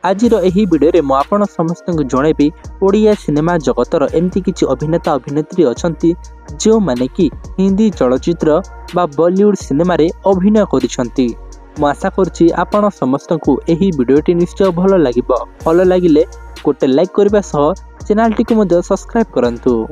आजिर एही भिडियो में आपण समस्त जनइबी ओडिया सिनेमा जगतर एमती किछि अभिनेता अभिनेत्री अछंती जो माने कि हिंदी चलचित्र बा बॉलीवुड सिनेमा रे अभिनय करिसंती। मु आशा करछि आपण समस्त को एही भिडियोटी निश्चय भलो लागिबो। भलो लागिले गोटे लाइक करबा सह चैनल टी को मध्य सब्सक्राइब करंतु।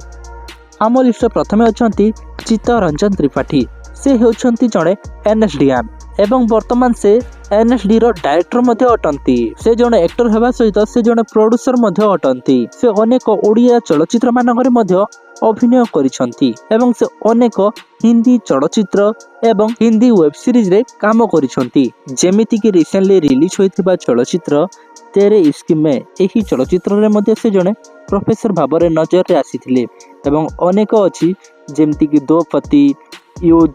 आम लिस्ट प्रथमे अछंती चित्तरंजन त्रिपाठी। से हेउछंती जणे एनएसडीएम एवं वर्तमान से एनएसडी रो डायरेक्टर मध्ये अटंती। से जणे एक्टर हेबा सहित से जणे प्रोड्यूसर मध्ये अटंती। से अनेक ओडिया चलचित्र मानकरे मध्ये अभिनय करिसंती एवं से अनेक हिंदी चलचित्र एवं हिंदी वेब सीरीज रे काम करिसंती। जेमिति कि रिसेंटली रिलीज होइथिबा चलचित्र तेरे इश्क में एही चलचित्र रे मध्ये से जणे प्रोफेसर भाबरे नजर रे आसीथिले एवं अनेक अछि जेमिति कि दो पति, युद्ध,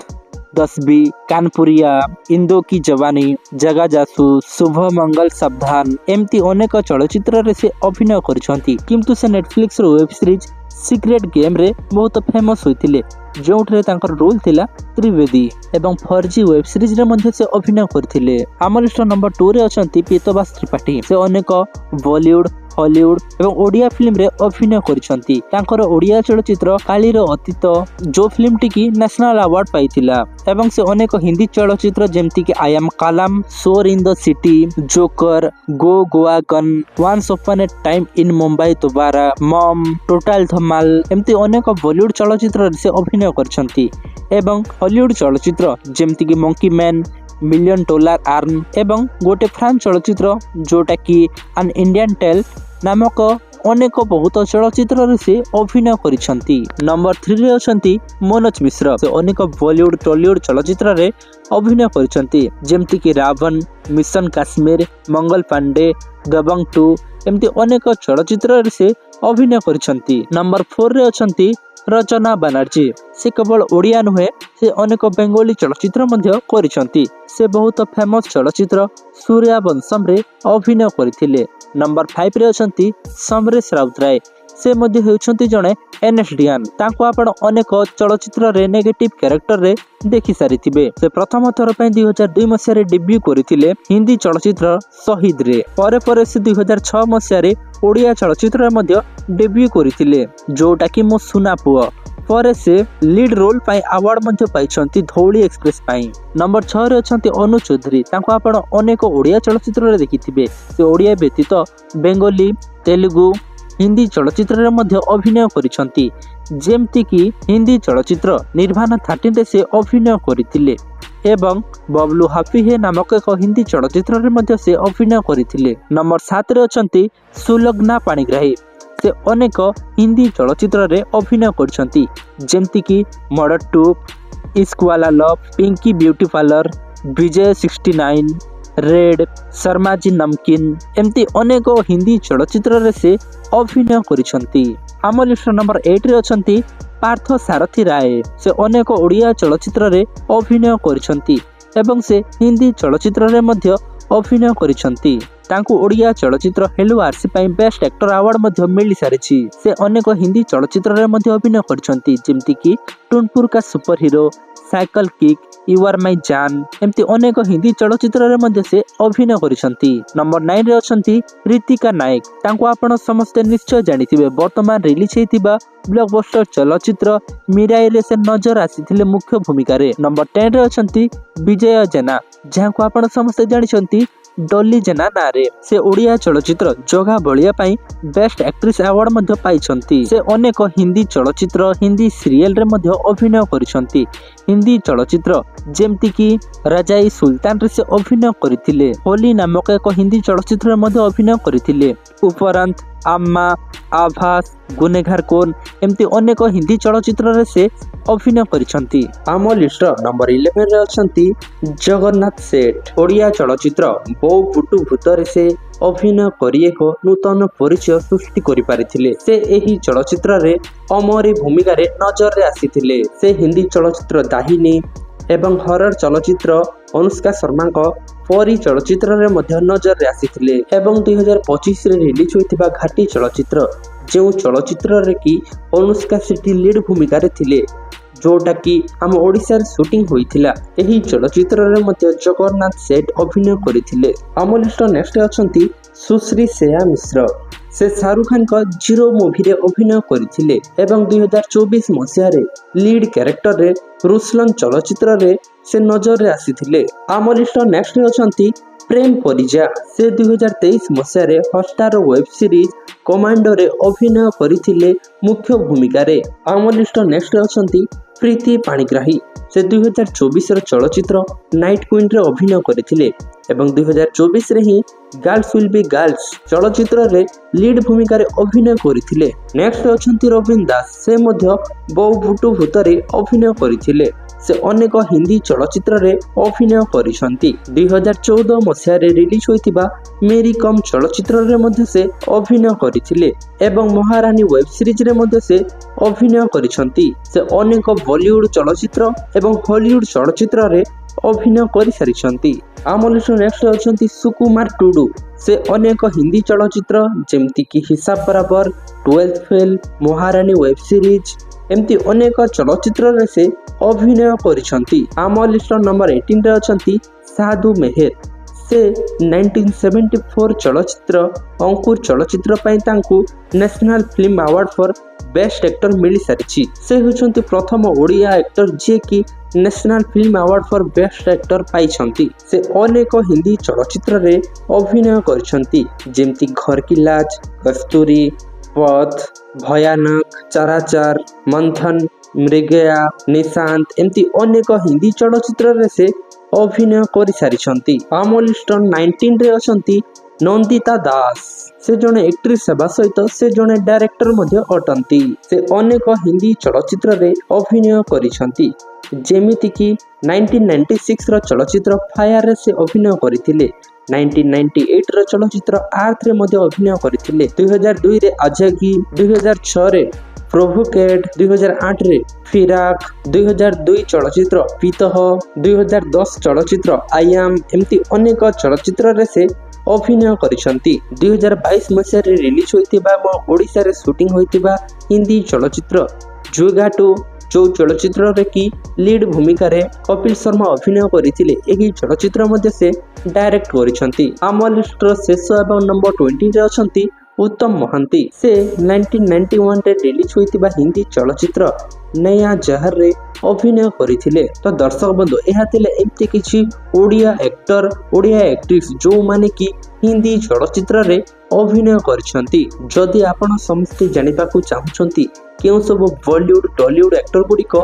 10B, कानपुरिया, इंदो की जवानी, जगा जासूस, शुभ मंगल सावधान एमती अनेक चलचित्र रे से अभिनय करिसंती। किंतु से नेटफ्लिक्स रो वेब सीरीज सीक्रेट गेम रे बहुत फेमस होइतिले जोठरे तांकर रोल थिला त्रिवेदी एवं 4G वेब सीरीज रे मध्ये से अभिनय करथिले। आम लिस्ट नंबर 2 रे अछंती पीतोबास त्रिपाठी। से अनेक बॉलीवुड, हॉलीवुड एवं ओडिया फिल्म रे अभिनय करिसंती। तांकर ओडिया चलचित्र कालीर अतीत जो फिल्म टिकी नेशनल अवार्ड पाइतिला एवं से अनेक हिंदी चलचित्र जेमति कि आई am Kalam, Shor in the city, joker, go Goa gone, once upon a time in Mumbai Dobaara, mom, total धमाल एमती अनेक बॉलीवुड चलचित्र से अभिनय करछंती एवं हॉलीवुड चलचित्र जेमति कि monkey man, million dollar arm एवं गोटे फ्रांस चलचित्र जोटा कि एन इंडियन टेल नामक अनेक बहुत चलचित्र से अभिनय करिसंती। नंबर 3 रे अछंती मनोज मिश्र। से अनेक बॉलीवुड टॉलीवुड चलचित्र रे अभिनय करिसंती जेमति कि रावण, मिशन काश्मीर, मंगल पांडे, दबंग 2 एमती अनेक चलचित्र से अभिनय करिसंती। नंबर 4 रे अछंती रचना बनर्जी। से केवल ओडिया नुहे से अनेक बेंगोली चलचित्र मध्य करिसंती। से बहुत फेमस चलचित्र सूर्यवंशम रे अभिनय करथिले। नंबर 5 रे अछंती समरेश राउतराय। से मध्य हेउछंती जणे एनएसडीएम। तांको आपण अनेक चलचित्र रे नेगेटिव कैरेक्टर रे देखि सारिथिबे। से प्रथम थर पय 2002 मसिया रे डेब्यू करिथिले हिंदी चलचित्र शहीद रे। परे परे से 2006 मसिया रे ओडिया चलचित्र रे मध्य डेब्यू करिथिले जोटा कि मो सुना पुओ। परे से लीड रोल पाई अवार्ड मध्ये पाइछंती धौली एक्सप्रेस पाई। नंबर 6 रे अछंती अनु चौधरी। तांको आपण अनेक ओडिया चलचित्र रे देखिथिबे। से ओडिया व्यतीत बेंगोली, तेलुगु, हिंदी चलचित्र रे मध्ये अभिनय करिसंती जेमति कि हिंदी चलचित्र निर्वाणा 13 रे से अभिनय करिथिले एवं बबलू हाफी हे नामक एक हिंदी चलचित्र रे मध्ये से अभिनय करिथिले। नंबर 7 रे अछंती सुलग्ना पाणिग्राही। से अनेक हिंदी चलचित्र रे अभिनय करिसंती जेमति कि मर्डर 2, इश्क वाला लव, पिंकी ब्यूटी पार्लर, विजय 69, रेड, शर्मा जी नमकीन एमती अनेक हिंदी चलचित्र रे से अभिनय करिसंती। आम लिस्ट नंबर 8 रे अछंती पार्थ सारथी राय। से अनेक ओडिया चलचित्र रे अभिनय करिसंती एवं से हिंदी चलचित्र रे मध्ये अभिनय करिसंती। तांको ओडिया चलचित्र हेलो आरसी पाई बेस्ट एक्टर अवार्ड मध्ये मिली सारिछि। से अनेक हिंदी चलचित्र रे मध्ये अभिनय करिसंती जेमति कि टुनपुर का superhero, cycle kick, you are my Jaan एमती अनेक हिंदी चलचित्र रे मध्ये से अभिनय करिसंती। नंबर 9 रे अछंती ऋतिका नायक। तांको आपण समस्त निश्चय जानिथिबे वर्तमान रिलीज हेतिबा ब्लॉकबस्टर चलचित्र मिराई रे से नजर आसीथिले मुख्य भूमिका रे। नंबर 10 रे अछंती विजय जेना जाहाको आपण समस्त जानिसंती डॉली जेना नारे। से ओडिया चलचित्र जगा बलिया पाई बेस्ट एक्ट्रेस अवार्ड मध्ये पाइछंती। से अनेक हिंदी चलचित्र, हिंदी सीरियल रे मध्ये अभिनय करिसंती। हिंदी चलचित्र जेमति कि राजाई सुल्तान रे से अभिनय करिथिले। होली नामक एक हिंदी चलचित्र रे मध्ये अभिनय करिथिले। उपरांत अम्मा, आभास, गुनेगार कौन एमती अनेक हिंदी चलचित्र रे से अभिनय करिसंती। आम लिस्ट नंबर 11 रे अछंती जगन्नाथ सेठ। ओडिया चलचित्र बो पुटु भूतरे से अभिनय करी एक नूतन परिचय सृष्टि करि पारिथिले। से एही चलचित्र रे अमरी भूमिका रे नजर रे आसीथिले। से हिंदी चलचित्र दाहिनी एवं हरर चलचित्र अनुष्का शर्मा को परी चलचित्र रे मध्य नजर रे आसीथिले एवं 2025 रे रिलीज होइतिबा घाटी चलचित्र जो चलचित्र रे की अनुष्का शेट्टी लीड भूमिका रे थिले जोटा कि आम ओडिशा शूटिंग होइथिला। एही चलचित्र रे मध्य जगन्नाथ सेठ अभिनय करिथिले। आम लिस्ट नेक्स्ट अछंती सुश्री श्रेया मिश्र से शाहरुख खान का जीरो मूवी रे अभिनय करथिले एवं 2024 मसीह रे लीड कैरेक्टर रे रुसलन चलचित्र रे से नजर रे आसीथिले। आम लिस्ट नेक्स्ट अछंती प्रेम परिजा से 2023 मसीह रे हॉटस्टार वेब सीरीज कमांडो रे अभिनय करथिले मुख्य भूमिका रे। आम लिस्ट नेक्स्ट अछंती प्रीति पाणिग्राही से 2024 रो चलचित्र नाइट क्वीन रे अभिनय करथिले एवं 2024 रे ही गर्ल्स विल बी गर्ल्स चलचित्र रे लीड भूमिका रे अभिनय करथिले। नेक्स्ट अछंती रविंद्र दास से मध्य बहु भूटु भूतरे अभिनय करथिले। से अनेक हिंदी चलचित्र रे अभिनय करिसंती। 2014 मसीह रे रिलीज होइतिबा मेरी कम चलचित्र रे मध्य से अभिनय करिथिले एवं महारानी वेब सीरीज रे मध्य से अभिनय करिसंती। से अनेक बॉलीवुड चलचित्र एवं हॉलीवुड चलचित्र रे अभिनय करि सारिसंती। आम लिस्ट नेक्स्ट अछंती सुकुमार टुडू से अनेक हिंदी चलचित्र जेमती कि हिसाब बराबर, 12th फेल, महारानी वेब सीरीज एमती अनेक चलचित्र रे से अभिनय करिसंती। आम लिस्ट नंबर 18 रे अछंती साधु मेहर से 1974 चलचित्र अंकुर चलचित्र पई तांकु national film award for best actor मिली सारिछि। से होचंती प्रथम ओडिया एक्टर जे कि national film award for best actor पाइछंती। से अनेक हिंदी चलचित्र रे अभिनय करिसंती जेमती घर की लाज, कस्तूरी, पथ, भयानक, चराचर, मंथन, मृगया, निशांत एमती अनेक हिंदी चलचित्र रे से अभिनय करि सारिछंती। आम लिस्ट 19 रे अछंती नंदिता दास से जने एक्ट्रेस सेवा सहित से जने डायरेक्टर मध्य अटंती। से अनेक हिंदी चलचित्र रे अभिनय करिसंती जेमिति कि 1996 रो चलचित्र फायर रे से अभिनय करिथिले, 1998 रो चलचित्र आर्थ रे मध्य अभिनय करिथिले, 2002 रे आजागी, 2006 रे प्रोभोकेट, 2008 रे फिराक, 2002 चलचित्र पीतह, 2010 चलचित्र आई एम एमती अनेक चलचित्र रे से अभिनय करिसंती। 2022 मसीह रे रिलीज होइतिबा ओडिसा रे शूटिंग होइतिबा हिंदी चलचित्र जुगाटो जो चलचित्र रे की लीड भूमिका रे कपिल शर्मा अभिनय करिथिले एही चलचित्र मध्ये से डायरेक्ट करिसंती। आम लिस्ट रो शेष एवं नंबर 20 रे अछंती उत्तम महांती से 1991 रे रिलीज होइतिबा हिंदी चलचित्र नया जहर रे अभिनय करिथिले। तो दर्शक बंधु एहा थिले एमती किछि ओडिया एक्टर ओडिया एक्ट्रेस जो माने कि हिंदी चलचित्र रे अभिनय करिसंती। जदि आपण समस्त जानिबा को चाहुचंती केउ सब बॉलीवुड टॉलीवुड एक्टर गुडिक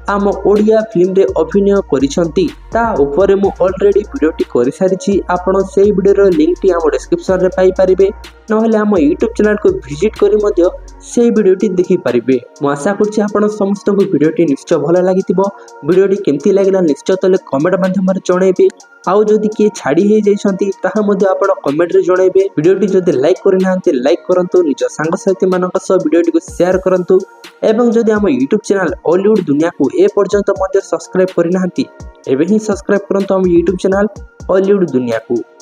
आम ओडिया फिल्म रे अभिनय करिसंती ता ऊपर मु ऑलरेडी वीडियोटी करि सारिछि। आपण सेही वीडियो रो लिंक टी हम डिस्क्रिप्शन रे पाई परिबे, नहले हम YouTube चैनल को विजिट करी मध्य सेही वीडियोटी देखि परिबे। मु आशा करछि आपण समस्त को वीडियोटी निश्चय भलो लागितिबो। वीडियोटी केमती लागला निश्चय तले कमेंट माध्यम रे जणाइबे। आउ जदि के छाड़ी हे जाइछंती ताहा मध्य आपण कमेंट रे जणाइबे। वीडियोटी जदि लाइक करिनांती लाइक करंतु, निज सांग साथी मानक सह वीडियोटी को शेयर करंतु एवं जदि हम YouTube चैनल हॉलीवुड दुनिया को ए पर्यंत मध्य सब्सक्राइब करिनांती एबे ही सब्सक्राइब करंतु हम YouTube चैनल हॉलीवुड दुनिया को।